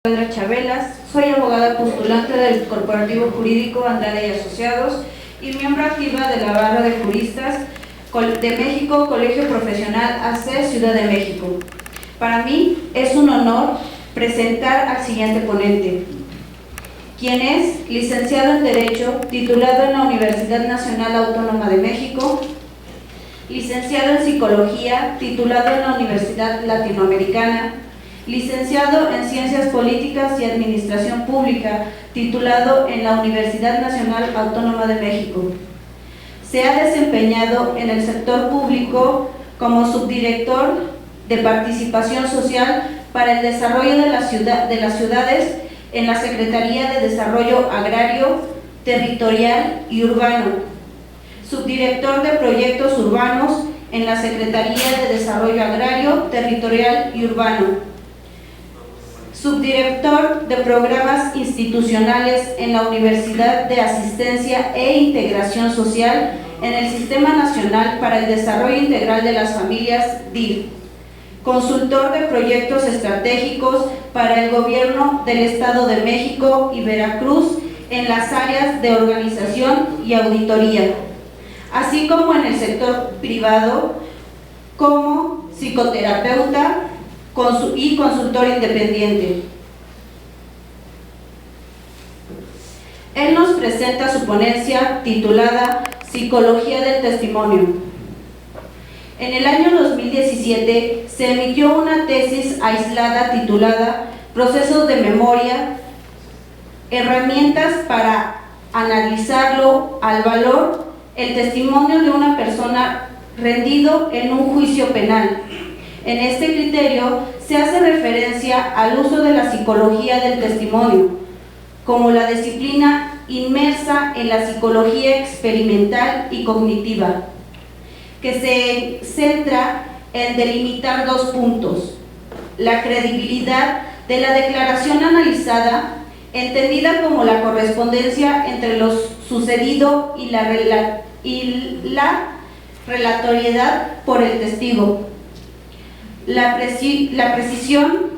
Pedro Chabelas, soy abogada postulante del Corporativo Jurídico Andrade y Asociados y miembro activa de la Barra de Juristas de México, Colegio Profesional AC, Ciudad de México. Para mí es un honor presentar al siguiente ponente, quien es licenciado en Derecho, titulado en la Universidad Nacional Autónoma de México, licenciado en Psicología, titulado en la Universidad Latinoamericana, licenciado en Ciencias Políticas y Administración Pública, titulado en la Universidad Nacional Autónoma de México. Se ha desempeñado en el sector público como subdirector de Participación Social para el Desarrollo de las Ciudades en la Secretaría de Desarrollo Agrario, Territorial y Urbano, subdirector de Proyectos Urbanos en la Secretaría de Desarrollo Agrario, Territorial y Urbano, subdirector de Programas Institucionales en la Universidad de Asistencia e Integración Social en el Sistema Nacional para el Desarrollo Integral de las Familias, DIF, consultor de proyectos estratégicos para el Gobierno del Estado de México y Veracruz en las áreas de organización y auditoría, así como en el sector privado como psicoterapeuta y consultor independiente. Él nos presenta su ponencia titulada Psicología del Testimonio. En el año 2017 se emitió una tesis aislada titulada Procesos de Memoria, herramientas para analizarlo al valor, el testimonio de una persona rendido en un juicio penal. En este criterio se hace referencia al uso de la psicología del testimonio, como la disciplina inmersa en la psicología experimental y cognitiva, que se centra en delimitar dos puntos: la credibilidad de la declaración analizada, entendida como la correspondencia entre lo sucedido y la relatoriedad por el testigo, la precisión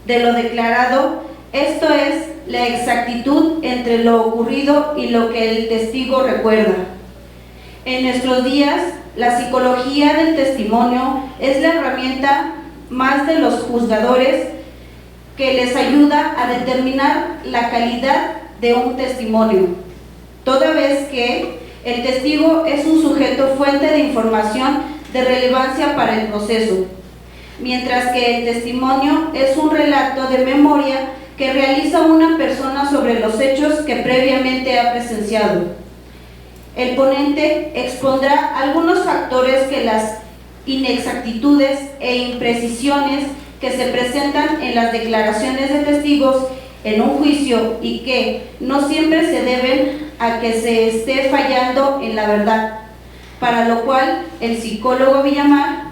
de lo declarado, esto es, la exactitud entre lo ocurrido y lo que el testigo recuerda. En nuestros días, la psicología del testimonio es la herramienta más de los juzgadores que les ayuda a determinar la calidad de un testimonio, toda vez que el testigo es un sujeto fuente de información de relevancia para el proceso, mientras que el testimonio es un relato de memoria que realiza una persona sobre los hechos que previamente ha presenciado. El ponente expondrá algunos factores que las inexactitudes e imprecisiones que se presentan en las declaraciones de testigos en un juicio y que no siempre se deben a que se esté fallando en la verdad, para lo cual el psicólogo Villamar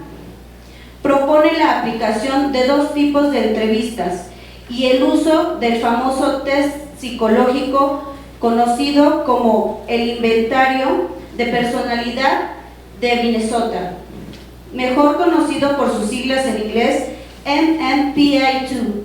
propone la aplicación de dos tipos de entrevistas y el uso del famoso test psicológico conocido como el Inventario de Personalidad de Minnesota, mejor conocido por sus siglas en inglés MMPI-2,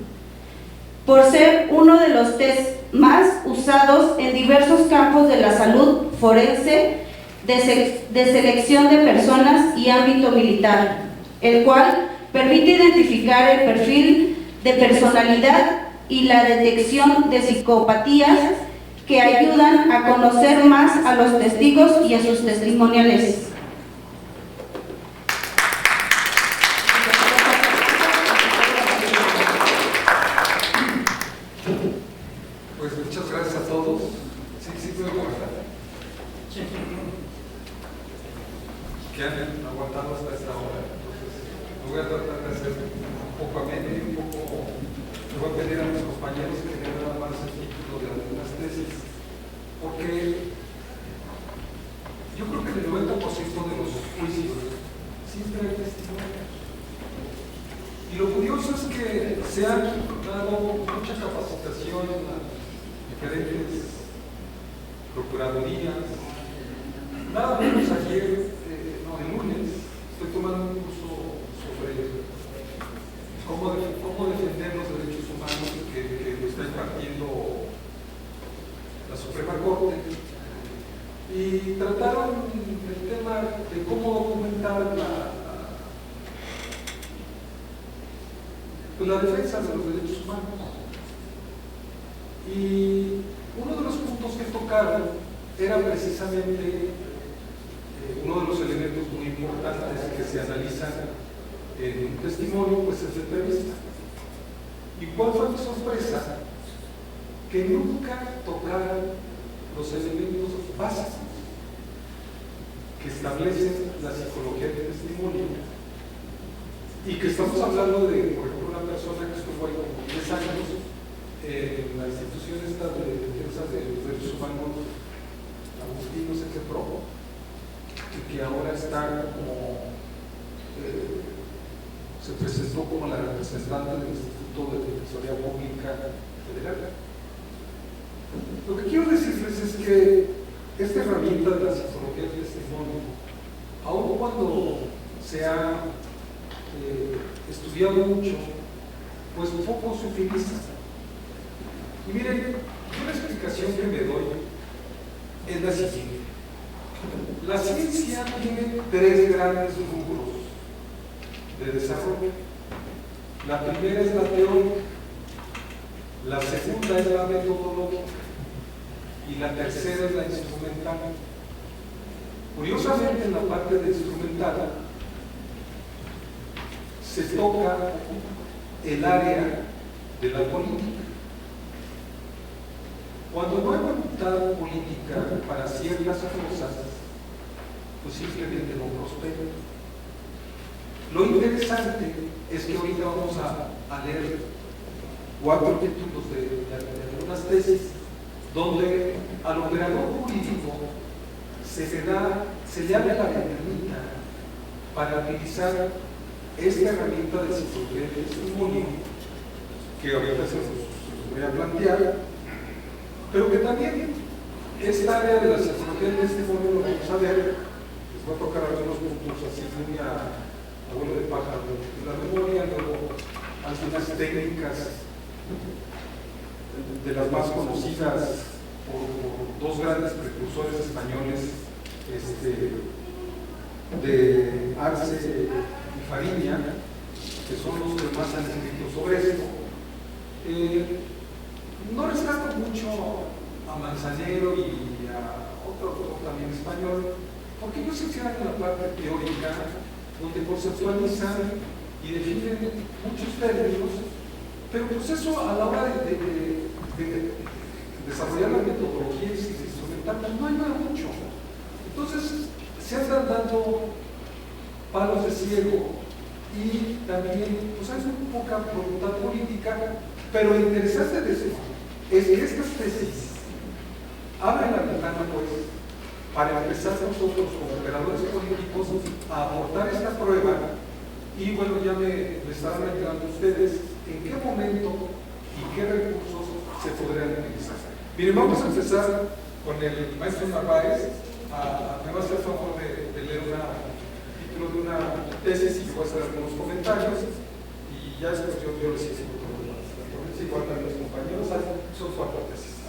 por ser uno de los tests más usados en diversos campos de la salud forense, de selección de personas y ámbito militar, el cual permite identificar el perfil de personalidad y la detección de psicopatías que ayudan a conocer más a los testigos y a sus testimoniales. Pues muchas gracias a todos. Sí, puedo comentar. Que han aguantado hasta esta hora. Voy a tratar de hacer un poco ameno y un poco. Le voy a pedir a mis compañeros que den nada más el título de algunas tesis, porque yo creo que el 90% de los juicios siempre hay testimonios. Y lo curioso es que se han dado mucha capacitación a diferentes procuradurías. Nada menos ayer, el lunes, estoy tomando un curso sobre cómo defender los derechos humanos que pues, la defensa de los derechos humanos. Y uno de los puntos que tocaron era precisamente uno de los elementos muy importantes que se analizan en un testimonio, pues es la entrevista. ¿Y cuál fue mi sorpresa? Que nunca tocaran los elementos básicos que establecen la psicología del testimonio, y que estamos hablando de, por ejemplo, una persona que estuvo ahí como 10 años en la institución esta de defensa de los derechos humanos, Agustinos Pro, y que ahora está como se presentó como la representante del Instituto de Defensoría Pública Federal. Lo que quiero decirles es que esta herramienta de la psicología del testimonio, aun cuando se ha estudiado mucho, pues poco se utiliza. Y miren, una explicación que me doy es la siguiente. La ciencia tiene 3 grandes rubros de desarrollo. La primera es la teórica, la segunda es la metodológica y la tercera es la instrumental. Curiosamente, en la parte de instrumental se toca el área de la política. Cuando no hay voluntad política para ciertas cosas, pues simplemente no prospera. Lo interesante es que ahorita vamos a leer 4 títulos de algunas tesis donde al operador jurídico se le abre la ventanita para utilizar esta herramienta de psicología del testimonio, que ahorita se los voy a plantear, pero que también esta área de la psicología del testimonio lo vamos a ver. Les voy a tocar algunos puntos así muy a vuelo de pájaro de la memoria, luego algunas técnicas de las más conocidas por 2 grandes precursores españoles, de Arce y Fariña, que son los que más han escrito sobre esto. No rescato mucho a Manzanero y a otro también español, porque ellos se quedan en la parte teórica, donde conceptualizan y definen muchos términos, pero pues eso a la hora de desarrollar la metodología instrumental no ayuda mucho. Entonces se andan dando palos de ciego y también pues hay muy poca voluntad política, pero lo interesante de eso es que estas tesis abren la ventana pues para empezar nosotros como operadores políticos a aportar esta prueba. Y bueno, ya me estarán ayudando ustedes en qué momento y qué recursos se podrían utilizar. Miren, vamos a empezar con el maestro Narváez. Me va a hacer el favor de leer el título de una tesis y voy a hacer algunos comentarios y ya después yo les sigo con los demás. Si faltan los compañeros, son 4 tesis.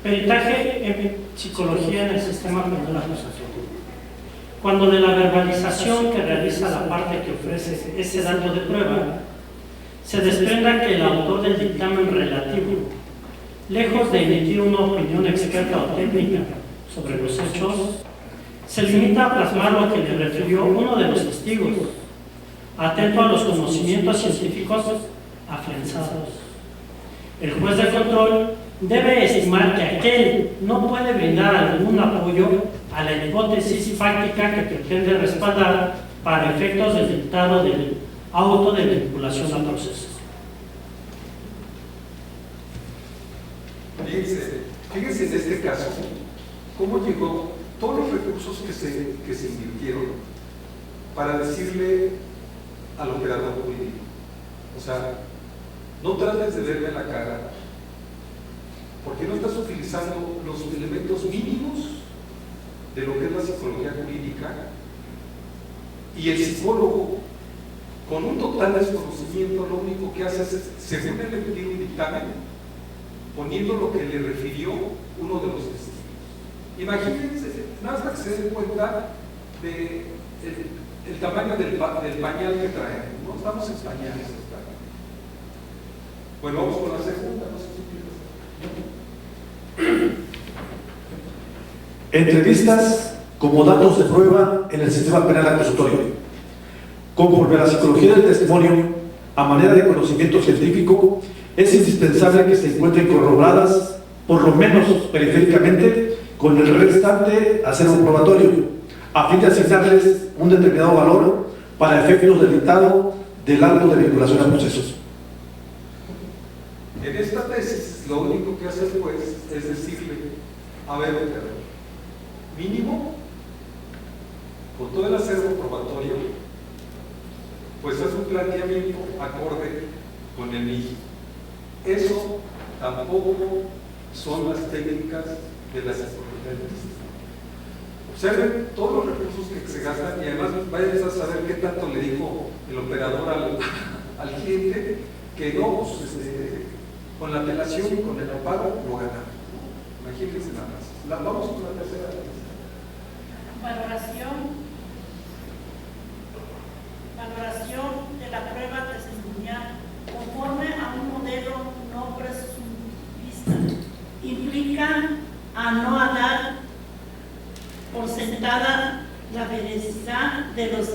Peritaje en psicología en el sistema penal acusatorio. Cuando de la verbalización que realiza la parte que ofrece ese dato de prueba, se desprenda que el autor del dictamen relativo, lejos de emitir una opinión experta o técnica sobre los hechos, se limita a plasmar lo que le refirió uno de los testigos, atento a los conocimientos científicos afianzados. El juez de control debe estimar que aquel no puede brindar algún apoyo a la hipótesis fáctica que pretende respaldar para efectos del dictado del auto de vinculación al proceso. Fíjense en este caso cómo llegó todos los recursos que se invirtieron para decirle al operador jurídico, o sea, no trates de verme la cara, porque no estás utilizando los elementos mínimos de lo que es la psicología jurídica, y el psicólogo, con un total desconocimiento, lo único que hace es, según el emitir un dictamen, poniendo lo que le refirió uno de los testigos. Imagínense, nada más para que se den cuenta del tamaño del pañal que traen, ¿no? estamos en pañales. Bueno, vamos con la segunda. No sé si Entrevistas como datos de prueba en el sistema penal acusatorio. Conforme a la psicología del testimonio, a manera de conocimiento científico, es indispensable que se encuentren corroboradas, por lo menos periféricamente, con el restante acervo probatorio, a fin de asignarles un determinado valor para efectos del dictado del acto de vinculación a procesos. En esta tesis, lo único que hace el juez es decirle, a ver, mínimo, con todo el acervo probatorio, pues es un planteamiento acorde con el mismo. Eso tampoco son las técnicas de las especialidades. Observen todos los recursos que se gastan y además vayan a saber qué tanto le dijo el operador al cliente que no, pues, con la apelación y con el amparo lo ganaron. Imagínense nada más. Vamos con la tercera. Valoración de la prueba testimonial conforme a un modelo no presumista implica a no dar por sentada la veracidad de los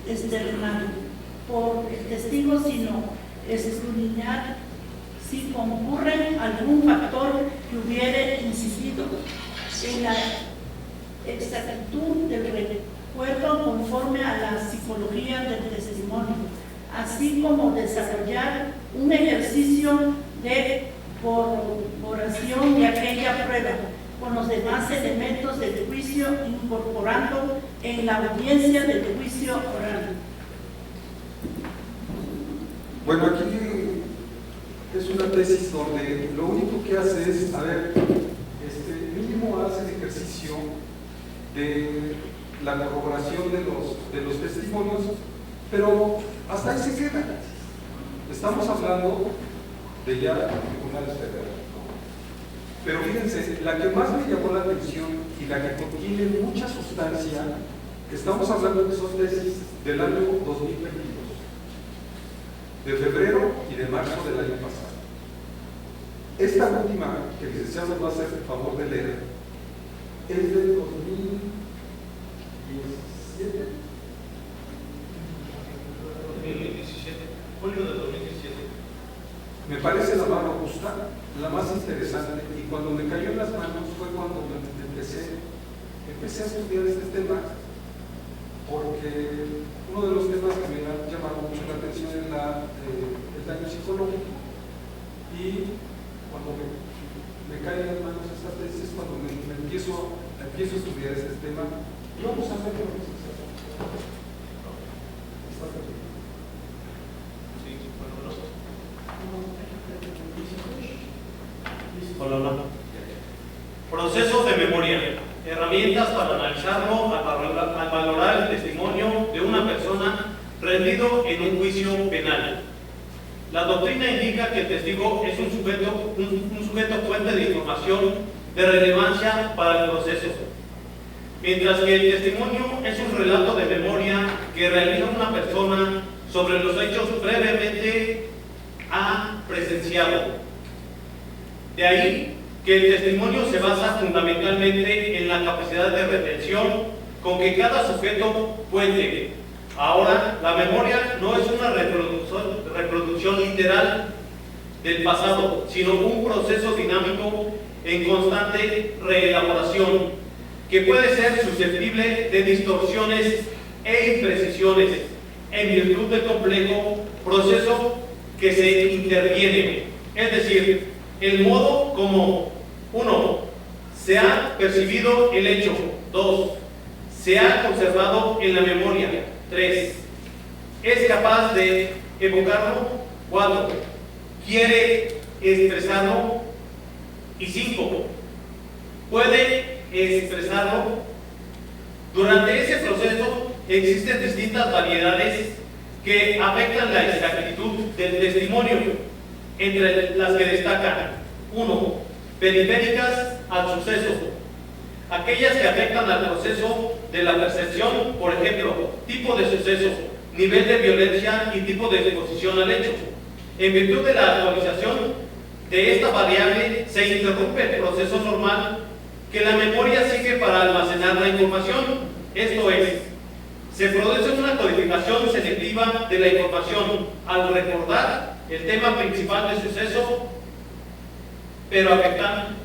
externados por el testigo, sino escudriñar si concurre algún factor que hubiere incidido en la exactitud del recuerdo conforme a la psicología del testimonio, así como desarrollar un ejercicio de corroboración de aquella prueba con los demás elementos del juicio, incorporando en la audiencia del juicio oral. Bueno, aquí es una tesis donde lo único que hace es, a ver, mínimo hace el ejercicio de la corroboración de los testimonios, pero hasta ahí se queda. Estamos hablando de ya tribunales federales. Pero fíjense, la que más me llamó la atención y la que contiene mucha sustancia, estamos hablando de esos tesis del año 2022, de febrero y de marzo del año pasado. Esta última, que el licenciado nos va a hacer el favor de leer, es del 2017. Julio de 2017. Me parece la más robusta, la más interesante, y cuando me cayó en las manos fue cuando empecé a estudiar este tema, porque uno de los temas que me ha llamado mucho la atención es el daño psicológico, y cuando me cae en las manos esta tesis, cuando empiezo a estudiar este tema, y vamos a ver qué lo que se hace. Hola. Procesos de memoria. Herramientas para analizarlo al valorar el testimonio de una persona rendido en un juicio penal. La doctrina indica que el testigo es un sujeto fuente de información de relevancia para el proceso, mientras que el testimonio es un relato de memoria que realiza una persona sobre los hechos brevemente ha presenciado. De ahí que el testimonio se basa fundamentalmente en la capacidad de retención con que cada sujeto cuente. Ahora, la memoria no es una reproducción literal del pasado, sino un proceso dinámico en constante reelaboración, que puede ser susceptible de distorsiones e imprecisiones en virtud del complejo proceso que se interviene, es decir, el modo como 1. Se ha percibido el hecho. 2. Se ha conservado en la memoria. 3. Es capaz de evocarlo. 4. Quiere expresarlo. Y 5. Puede expresarlo. Durante ese proceso existen distintas variedades que afectan la exactitud del testimonio, entre las que destacan: 1. Periféricas al suceso, aquellas que afectan al proceso de la percepción, por ejemplo, tipo de suceso, nivel de violencia y tipo de exposición al hecho. En virtud de la actualización de esta variable, se interrumpe el proceso normal que la memoria sigue para almacenar la información. Esto es, se produce una codificación selectiva de la información al recordar el tema principal del suceso, pero afectando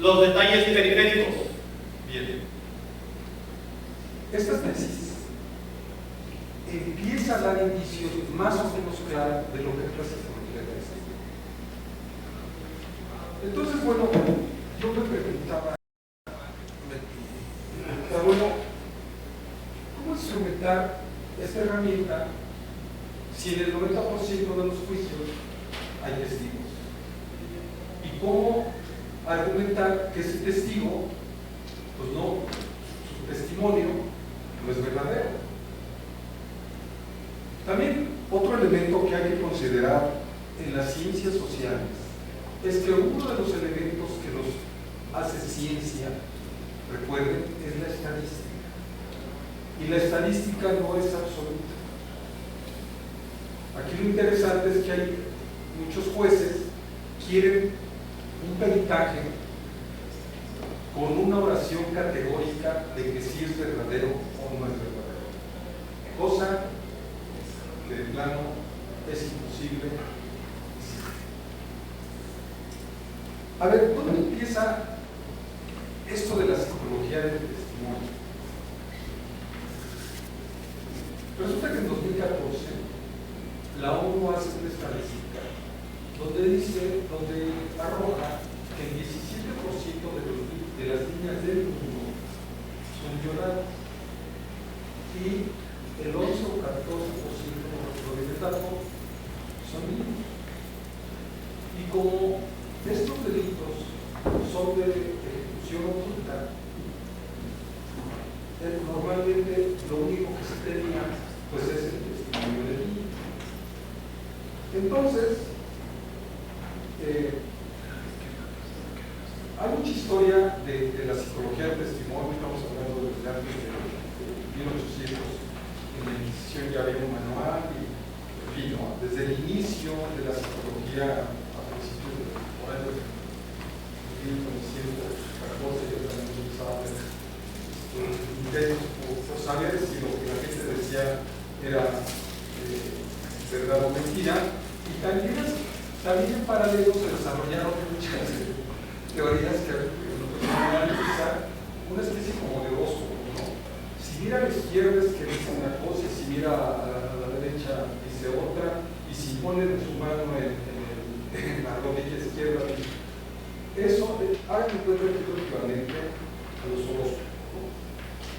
los detalles periféricos. Bien. Esta tesis empieza a dar indicios más o menos claros de lo que es la psicología de este. Entonces, bueno, yo me preguntaba, bueno, ¿cómo instrumentar esta herramienta si en el 90% de los juicios hay testigos? ¿Y cómo argumentar que ese testigo, pues no, su testimonio no es verdadero? También otro elemento que hay que considerar en las ciencias sociales es que uno de los elementos que nos hace ciencia, recuerden, es la estadística. Y la estadística no es absoluta. Aquí lo interesante es que hay muchos jueces quieren un peritaje con una oración categórica de que sí es verdadero o no es verdadero. Cosa que de plano es imposible. A ver, ¿dónde empieza esto de la psicología del testimonio? Resulta que en 2014 la ONU hace una estadística donde arroja que el 17% de las niñas del mundo son violadas y el 11 o 14%, por el dato, son niños. Y como estos delitos son de ejecución oculta, normalmente lo único que se tenía pues es el testimonio del niño. Entonces, hay mucha historia de la psicología del testimonio. Estamos hablando desde antes de 1800, en la Inquisición ya había un manual, y en fin, ¿no? Desde el inicio de la psicología a principios de los años 1914 ya también se empezaba a ver intentos por saber si lo que la gente decía era verdad o mentira. Y también en paralelo se desarrollaron muchas teorías que nosotros analizar una especie como de horóscopo, ¿no? Si mira a la izquierda es que dice una cosa, si mira a la derecha dice otra, y si pone su mano en la rodilla izquierda, eso haga que puede ver equivalente a los horóscopos, ¿no?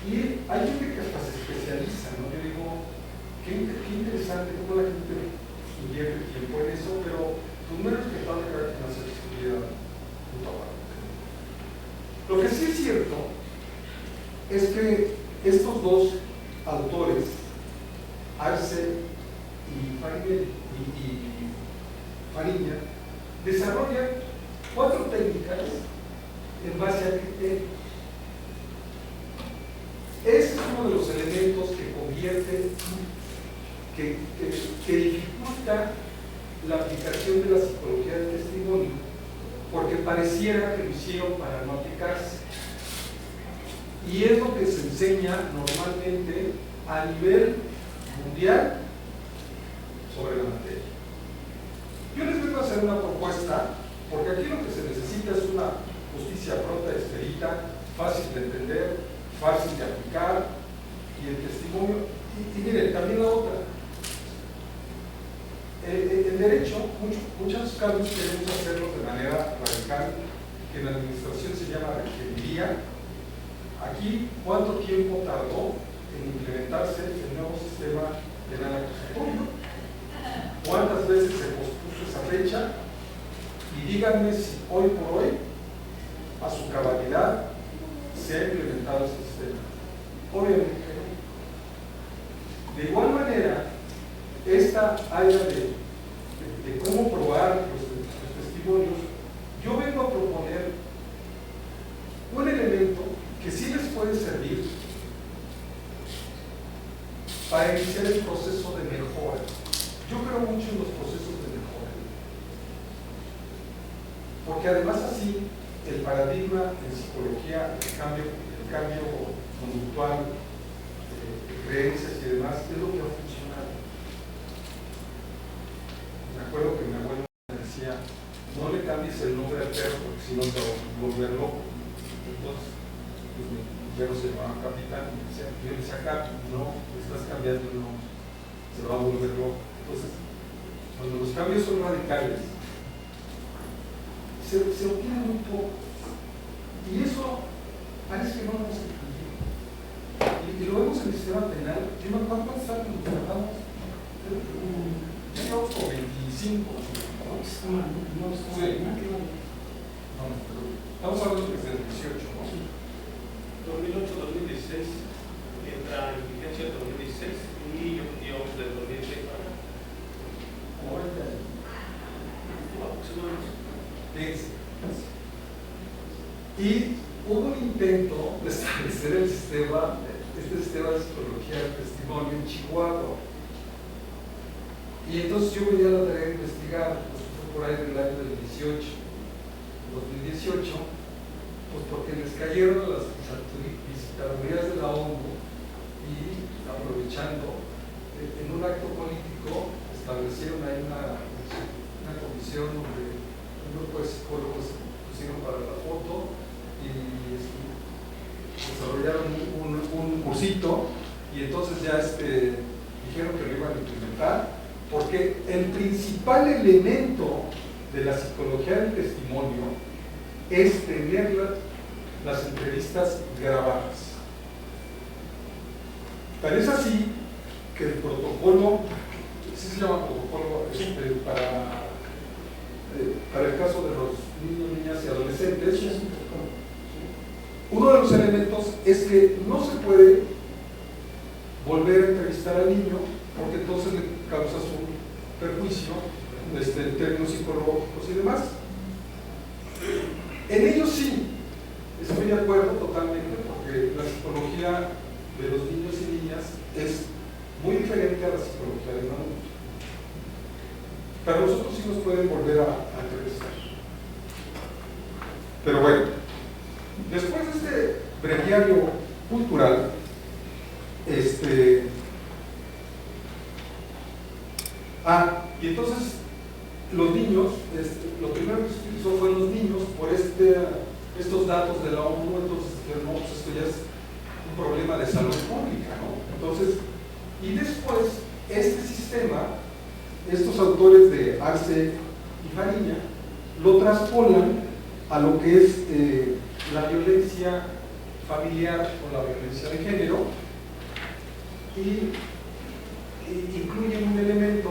Y hay gente que hasta se especializa, ¿no? Yo digo, qué interesante cómo la gente invierte tiempo en eso, pero pues no es que falta cada quien hacer su vida junto aparte. Lo que sí es cierto es que estos dos autores, Arce y Fariña, desarrollan 4 técnicas en base a criterios. Ese es uno de los elementos que convierte, que dificulta la aplicación de la psicología del testimonio, porque pareciera que lo hicieron para no aplicarse. Y es lo que se enseña normalmente a nivel mundial sobre la materia. Yo les vengo a hacer una propuesta, porque aquí lo que se necesita es una justicia pronta, expedita, fácil de entender, fácil de aplicar, y el testimonio. Y miren, también la otra. El derecho, muchos cambios queremos hacerlos de manera radical, que en la administración se llama requeriría. Aquí, ¿cuánto tiempo tardó en implementarse el nuevo sistema penal acusatorio? ¿Cuántas veces se pospuso esa fecha? Y díganme si hoy por hoy, a su cabalidad, se ha implementado ese sistema. Obviamente no. De igual manera, esta área de cómo probar los testimonios, yo vengo a proponer un elemento que sí les puede servir para iniciar el proceso de mejora. Yo creo mucho en los procesos de mejora, porque además así el paradigma en psicología, el cambio conductual, creencias y demás, es lo que ha funcionado. Me acuerdo que mi abuelo me decía, no le cambies el nombre al perro porque si no te va a volver loco. Entonces, pues mi perro se llamaba Capitán y yo le decía, Capi, no, estás cambiando el nombre, se va a volver loco. Entonces, cuando los cambios son radicales, se opinan un poco. Y eso parece que no hemos entendido. Y lo vemos en el sistema penal. Yo me acuerdo cuántos años nos tratamos. Teníamos como 25. ¿No? Sí. No, pero estamos hablando desde el 18, ¿no? 2008-2016, entra en vigencia el 2016 y yo digamos del 2016 para acá. Y hubo un intento de establecer el sistema, este sistema de psicología del testimonio en Chihuahua. Y entonces yo me di a la tarea de investigar, pues fue por ahí del año del 2018, pues porque les cayeron las visitadurías de la ONU y aprovechando, en un acto político establecieron ahí una comisión donde un grupo de psicólogos se pusieron para la foto y desarrollaron un cursito y entonces ya dijeron que lo iban a implementar, porque el principal elemento de la psicología del testimonio es tener las entrevistas grabadas. Tal es así que el protocolo, sí se llama protocolo para el caso de los niños, niñas y adolescentes, uno de los elementos es que no se puede volver a entrevistar al niño porque entonces le causas un perjuicio en términos psicológicos y demás. En ello sí, estoy de acuerdo totalmente, porque la psicología de los niños y niñas es muy diferente a la psicología de un adulto. Pero nosotros sí nos pueden volver a entrevistar. Pero bueno, después de este breviario cultural, y entonces los niños, lo primero que se utilizó fue los niños por estos datos de la ONU. Entonces no, pues esto ya es un problema de salud pública, ¿no? Entonces, y después este sistema, estos autores de Arce y Fariña lo traspolan a lo que es la violencia familiar o la violencia de género, y incluyen un elemento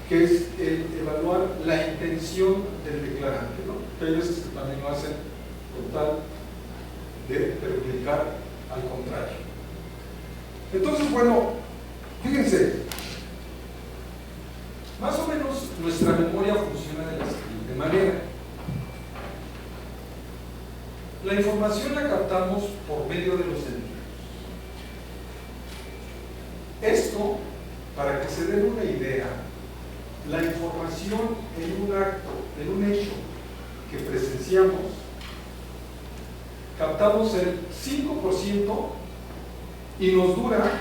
que es el evaluar la intención del declarante, ¿no? Que hay veces que también lo hacen con tal de perjudicar al contrario. Entonces, bueno, fíjense, más o menos nuestra memoria funciona de la siguiente manera. La información la captamos por medio de los sentidos. Esto, para que se den una idea, la información en un acto, en un hecho que presenciamos, captamos el 5% y nos dura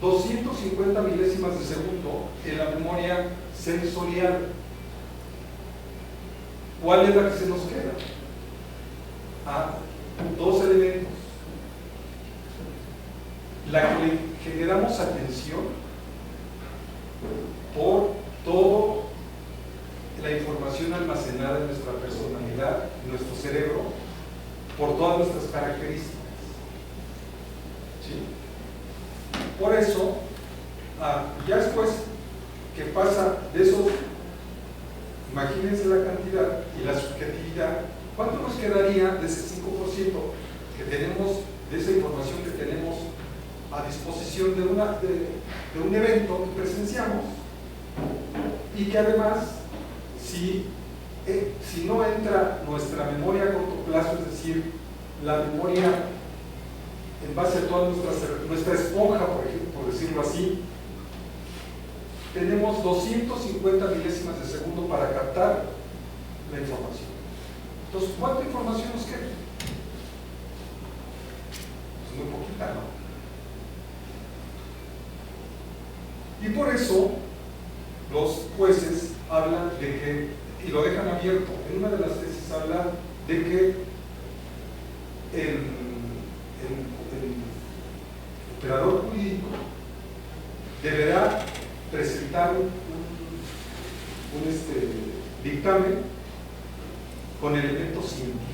250 milésimas de segundo en la memoria sensorial. ¿Cuál es la que se nos queda? Dos elementos. La que le generamos atención por toda la información almacenada en nuestra personalidad, en nuestro cerebro, por todas nuestras características. ¿Sí? Por eso, ya después que pasa de esos, imagínense la cantidad y la subjetividad, ¿cuánto nos quedaría de ese 5% que tenemos, de esa información que tenemos a disposición de un evento que presenciamos, y que además, si no entra nuestra memoria a corto plazo, es decir, la memoria en base a toda nuestra esponja, por ejemplo, por decirlo así, tenemos 250 milésimas de segundo para captar la información. Entonces, ¿cuánta información nos queda? Pues muy poquita, ¿no? Y por eso los jueces hablan de que, y lo dejan abierto, en una de las tesis habla de que el operador jurídico deberá presentar un dictamen con elementos científicos.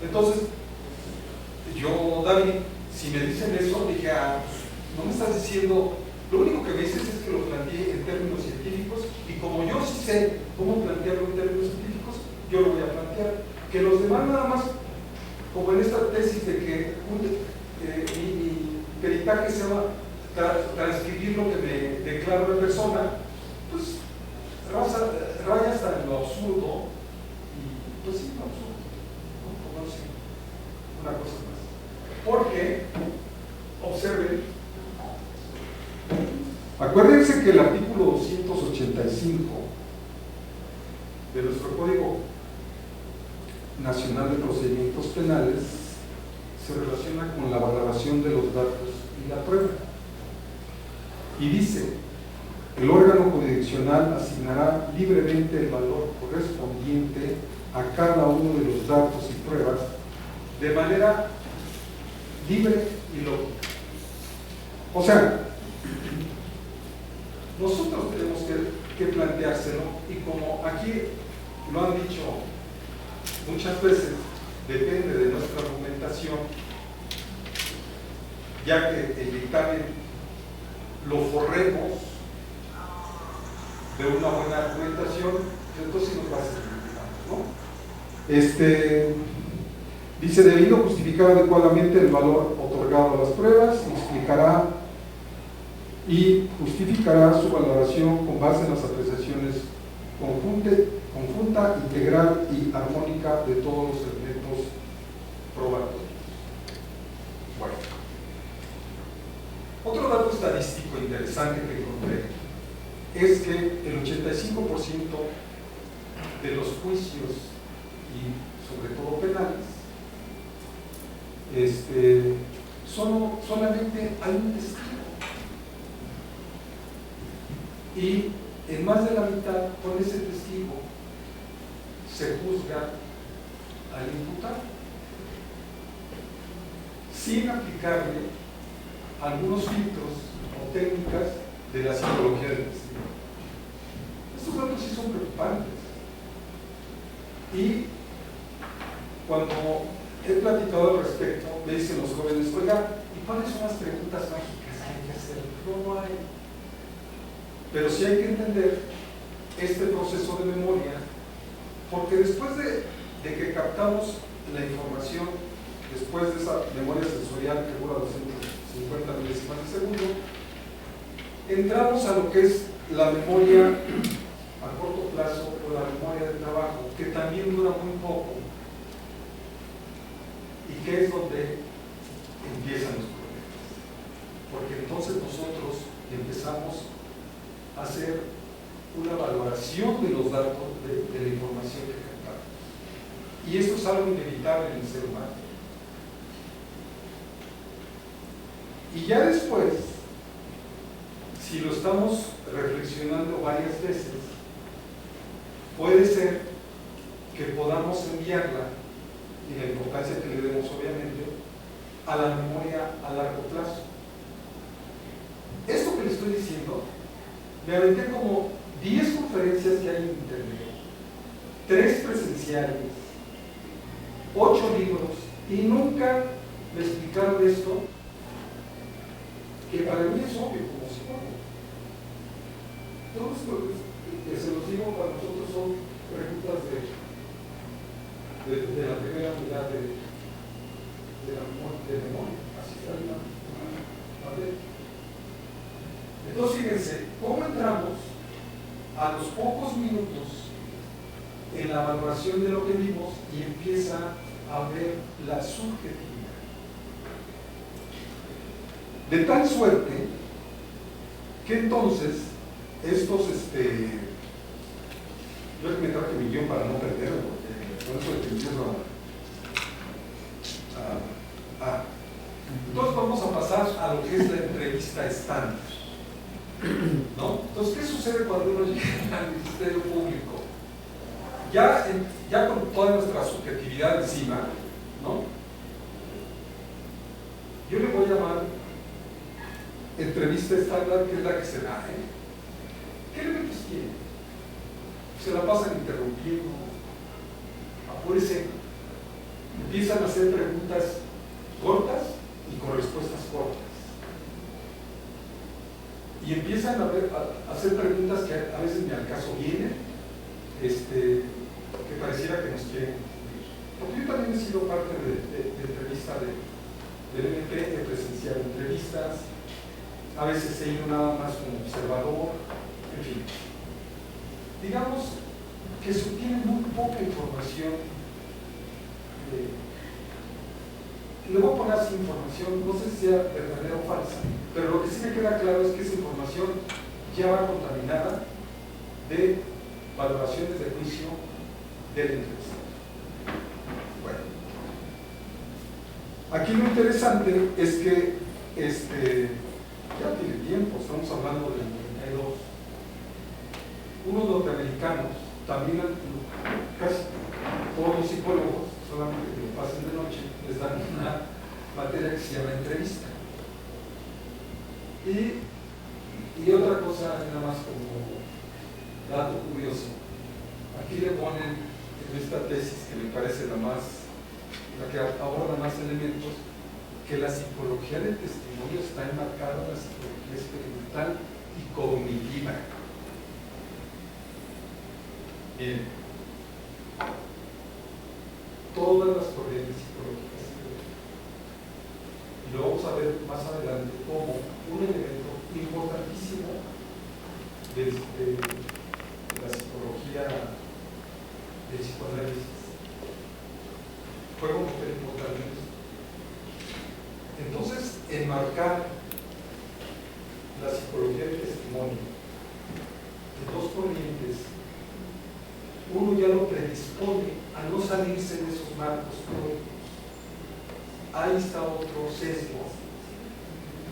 Entonces, yo, David, si me dicen eso, dije, no me estás diciendo, lo único que me dices es que lo planteé en términos científicos, y como yo sí sé cómo plantearlo en términos científicos, yo lo voy a plantear. Que los demás nada más, como en esta tesis de que mi peritaje se va a transcribir lo que me declara la persona, pues raya hasta en lo absurdo, y pues sí, lo absurdo, ¿no? Como así, una cosa más. Porque, observen, acuérdense que el artículo 285 de nuestro Código Nacional de Procedimientos Penales se relaciona con la valoración de los datos y la prueba. Y dice, el órgano jurisdiccional asignará libremente el valor correspondiente a cada uno de los datos y pruebas de manera libre y lógica. O sea, nosotros tenemos que planteárselo, y como aquí lo han dicho muchas veces, depende de nuestra argumentación, ya que el dictamen lo forremos de una buena argumentación, entonces nos va a servir, ¿no? Dice, debido justificar adecuadamente el valor otorgado a las pruebas, explicará y justificará su valoración con base en las apreciaciones conjunta, integral y armónica de todos los elementos probatorios. Bueno, otro dato estadístico interesante que encontré es que el 85% de los juicios, y sobre todo penales, solamente hay un testigo, y en más de la mitad, con ese testigo se juzga al imputado sin aplicarle algunos filtros o técnicas de la psicología del testigo. Estos datos sí son preocupantes, y cuando he platicado al respecto, me dicen los jóvenes, oiga, ¿y cuáles son las preguntas mágicas que hay que hacer? No hay. Pero sí hay que entender este proceso de memoria, porque después de que captamos la información, después de esa memoria sensorial que dura 250 milésimas de segundo, entramos a lo que es la memoria a corto plazo o la memoria de trabajo, que también dura muy poco, y que es donde empiezan los problemas, porque entonces nosotros empezamos a hacer una valoración de los datos, de la información que captamos, y esto es algo inevitable en el ser humano. Y ya después, si lo estamos reflexionando varias veces, puede ser que podamos enviarla, y la importancia que le demos obviamente, a la memoria a largo plazo. Esto que le estoy diciendo, me aventé como 10 conferencias que hay en internet, 3 presenciales, 8 libros, y nunca me explicaron esto, que para mí es obvio como psicólogo. Todo esto que se los digo para nosotros son preguntas de la primera unidad de memoria, así está bien. Entonces fíjense, ¿cómo entramos a los pocos minutos en la valoración de lo que vimos y empieza a ver la subjetividad? De tal suerte que entonces estos, yo me traje mi guión para no perderlo, porque con eso de que empiezo entonces vamos a pasar a lo que es la entrevista estándar, ¿no? Entonces, ¿qué sucede cuando uno llega al Ministerio Público? Ya con toda nuestra subjetividad encima, ¿no? Yo le voy a llamar entrevista estándar, que es la que se da, ¿Qué elementos tiene? Se la pasan interrumpiendo, apúrese, empiezan a hacer preguntas cortas y con respuestas cortas. Y empiezan a hacer preguntas que a veces ni al caso vienen, que pareciera que nos quieren cumplir. Porque yo también he sido parte de entrevista del MP, he presenciado entrevistas, a veces he ido nada más como observador, en fin. Digamos que se obtiene muy poca información. Le voy a poner así información, no sé si sea verdadera o falsa, pero lo que sí me queda claro es que esa información ya va contaminada de valoraciones de juicio del entrevistado. Bueno, aquí lo interesante es que ya tiene tiempo, estamos hablando del 92. Unos norteamericanos, también casi todos los psicólogos, solamente que lo pasen de noche, les dan una materia que se llama entrevista. Y otra cosa, nada más como dato curioso, aquí le ponen en esta tesis que me parece la que aborda más elementos, que la psicología del testimonio está enmarcada en la psicología experimental y cognitiva. Bien, todas las corrientes psicológicas, y lo vamos a ver más adelante como un elemento importantísimo de la psicología del psicoanálisis, juega un papel importante en esto. Entonces, enmarcar la psicología del testimonio en dos corrientes, uno ya lo predispone a no salirse de esos marcos teóricos. Ahí está otro sesgo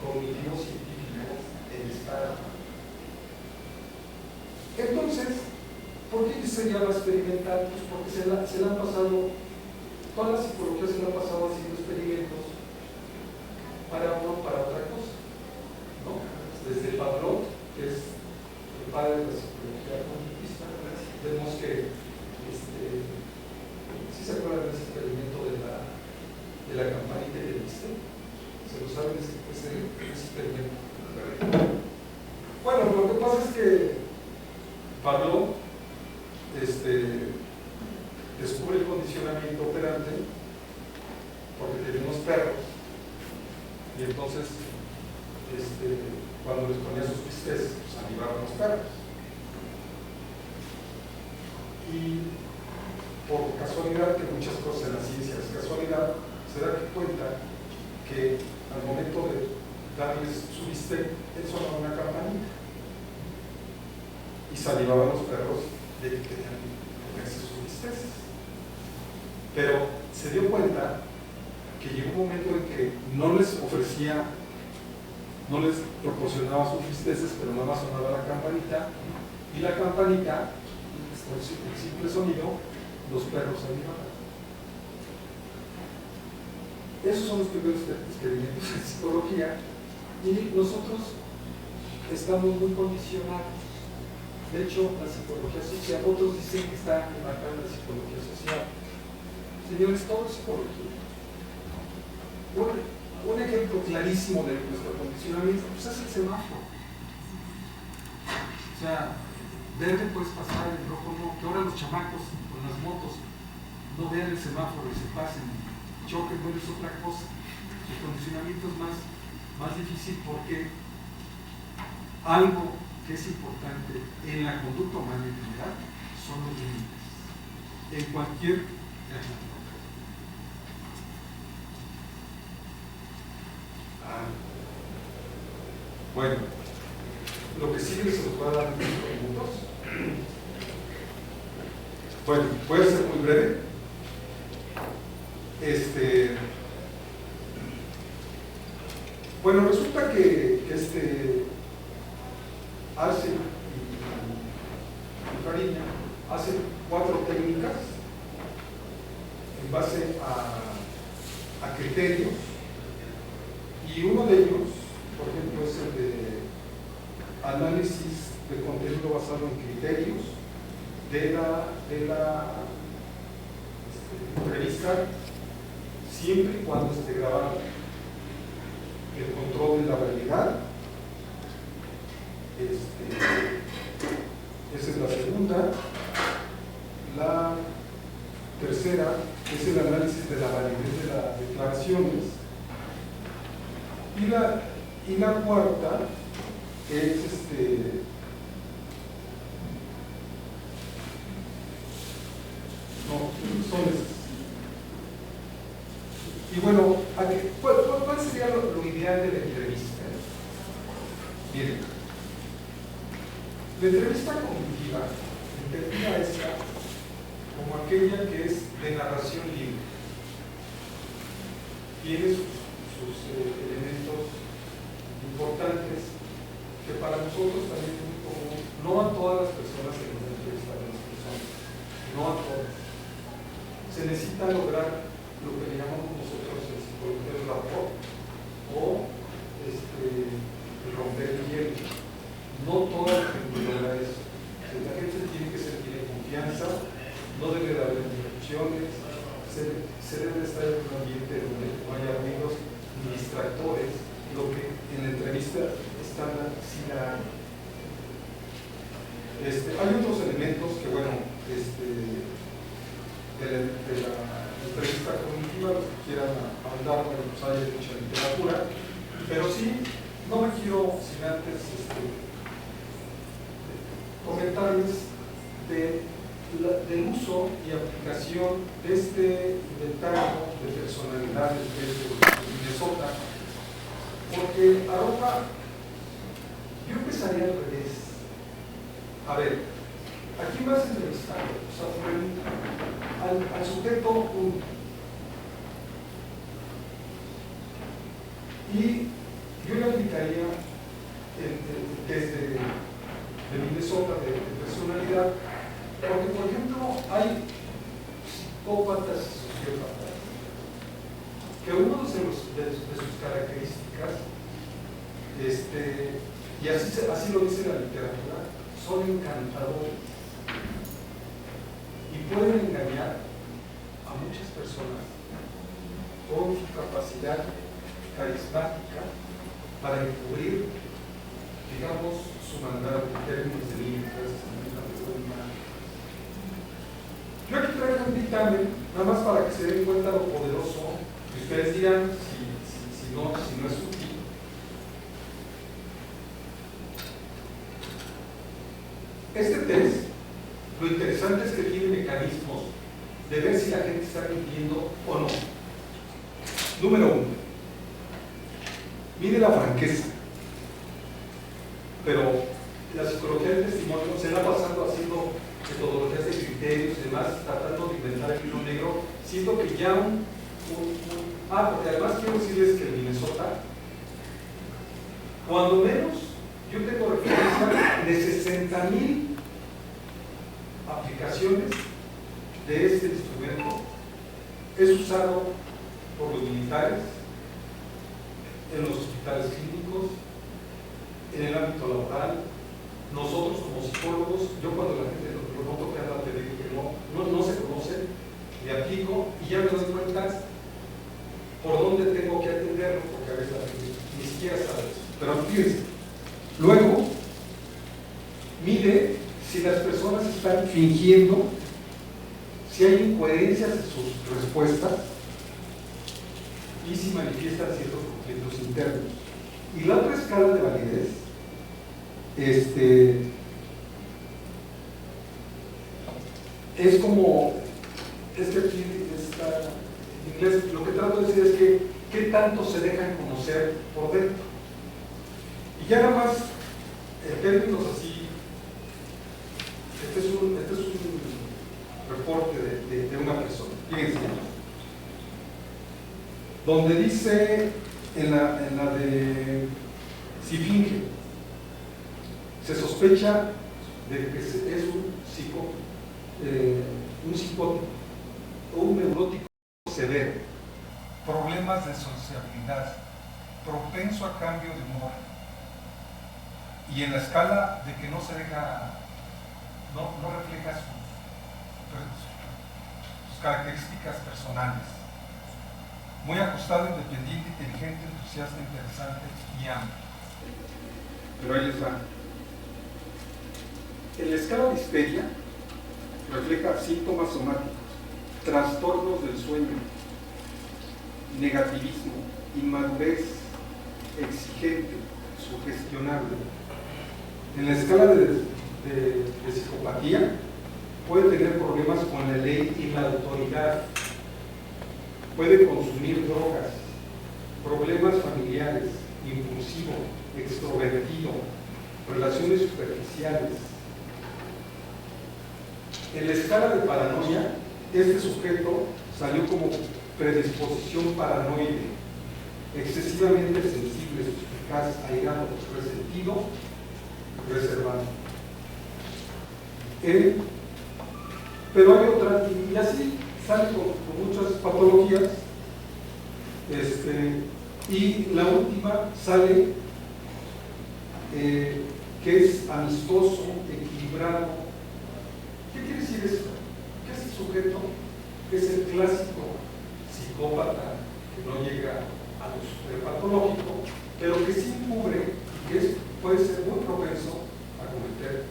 cognitivo-científico en esta. Entonces, ¿por qué se llama experimental? Pues porque se le han pasado, toda la psicología se le ha pasado haciendo experimentos para otra cosa, ¿no? Desde Pavlov, que es el padre de la psicología cognitivista, vemos que ¿sí se acuerdan de ese experimento de la campanita y del bistec? ¿Se lo saben ese experimento? Bueno, lo que pasa es que Pavlov descubre el condicionamiento operante porque tenía unos perros, y entonces cuando les ponía sus bisteces, pues animaban los perros. Y por casualidad, que muchas cosas en la ciencia es casualidad, se da cuenta que al momento de darles su bistec, él sonaba una campanita y salivaban los perros de que tenían que comerse sus bisteces. Pero se dio cuenta que llegó un momento en que no les ofrecía, no les proporcionaba sus bisteces, pero nada más sonaba la campanita, y la campanita, por el simple sonido, los perros salivaban. Esos son los primeros experimentos en psicología, y nosotros estamos muy condicionados. De hecho, la psicología social, otros dicen que está enmarcada en la psicología social. Señores, todo es psicología. Un ejemplo clarísimo de nuestro condicionamiento pues es el semáforo. O sea, verde puedes pasar, el rojo no, que ahora los chamacos con las motos no vean el semáforo y se pasen, choquen, bueno, es otra cosa. El condicionamiento es más difícil porque algo que es importante en la conducta humana en general son los límites. En cualquier Bueno, lo que sigue se los voy a dar en 5 minutos. Bueno, voy a ser muy breve. Bueno, resulta que Arce y Fariña hacen 4 técnicas en base a criterios, y uno de ellos, por ejemplo, es el de análisis de contenido basado en criterios de la entrevista, siempre y cuando esté grabado. El control de la realidad, esa es la segunda. La tercera es el análisis de la validez de las declaraciones, y la cuarta es son esas. Y bueno, ¿cuál sería lo ideal de la entrevista? Miren, la entrevista cognitiva, entendida esta como aquella que es de narración libre, tiene sus elementos importantes que para nosotros también es muy común. No a todas las personas se nos entrevistan en las personas, no a todas. Se necesita lograr lo que le llamamos nosotros en psicología el rapport, o el romper el hielo. No toda la gente logra eso. La gente tiene que sentir en confianza, no debe de haber interrupciones, se debe estar en un ambiente donde no haya ruidos ni distractores, lo que en la entrevista estándar sí la hay. Hay otros elementos que, bueno, de la entrevista cognitiva, los que quieran ahondar, bueno, pues hay mucha literatura, pero sí, no me quiero sin antes comentarles del uso y aplicación de este inventario de personalidades de Minnesota, porque arroja, yo empezaría al revés. A ver, ¿a quién vas a entrevistar? O sea, al sujeto único. Y yo le aplicaría el test de Minnesota de personalidad, porque, por ejemplo, hay psicópatas y sociópatas que uno de sus características, y así lo dice la literatura, son encantadores y pueden engañar a muchas personas con su capacidad carismática para encubrir, digamos, su maldad en términos de límites. Yo aquí traigo un dictamen, nada más para que se den cuenta lo poderoso, y ustedes dirán si no es útil. Este test, lo interesante es que tiene mecanismos de ver si la gente está mintiendo o no. Número 1, mide la franqueza. Pero la psicología del testimonio se va pasando haciendo metodologías de criterios y demás, tratando de inventar el hilo negro, siendo que ya porque además quiero decirles que en Minnesota, cuando menos, yo tengo referencia de 60,000 aplicaciones de este instrumento. Es usado por los militares, en los hospitales clínicos, en el ámbito laboral. Nosotros como psicólogos, yo cuando la gente lo noto que anda, te digo que no se conoce, le aplico y ya me doy cuenta por dónde tengo que atenderlo, porque a veces la gente ni siquiera sabe eso. Pero fíjense, luego mide si las personas están fingiendo, si hay incoherencias en sus respuestas y si manifiestan ciertos conflictos internos. Y la otra escala de validez, es como, es que aquí está en inglés, lo que trato de decir es que qué tanto se dejan conocer por dentro. Y ya nada más, en términos así, este es un reporte de una persona. Fíjense, donde dice en la de si finge, se sospecha de que es un psicótico o un neurótico severo, problemas de sociabilidad, propenso a cambio de humor, y en la escala de que no se deja, no refleja sus características personales, muy ajustado, independiente, inteligente, entusiasta, interesante y amplio. Pero ahí les va. En la escala de histeria refleja síntomas somáticos, trastornos del sueño, negativismo, inmadurez, exigente, sugestionable. En la escala de psicopatía puede tener problemas con la ley y la autoridad, puede consumir drogas, problemas familiares, impulsivo, extrovertido, relaciones superficiales. En la escala de paranoia, este sujeto salió como predisposición paranoide, excesivamente sensible, suspicaz, airado, resentido, reservado. Pero hay otra, y así sale con muchas patologías, y la última sale que es amistoso, equilibrado. ¿Qué quiere decir esto? Que este sujeto es el clásico psicópata que no llega a lo superpatológico, pero que sí cubre y que puede ser muy propenso a cometer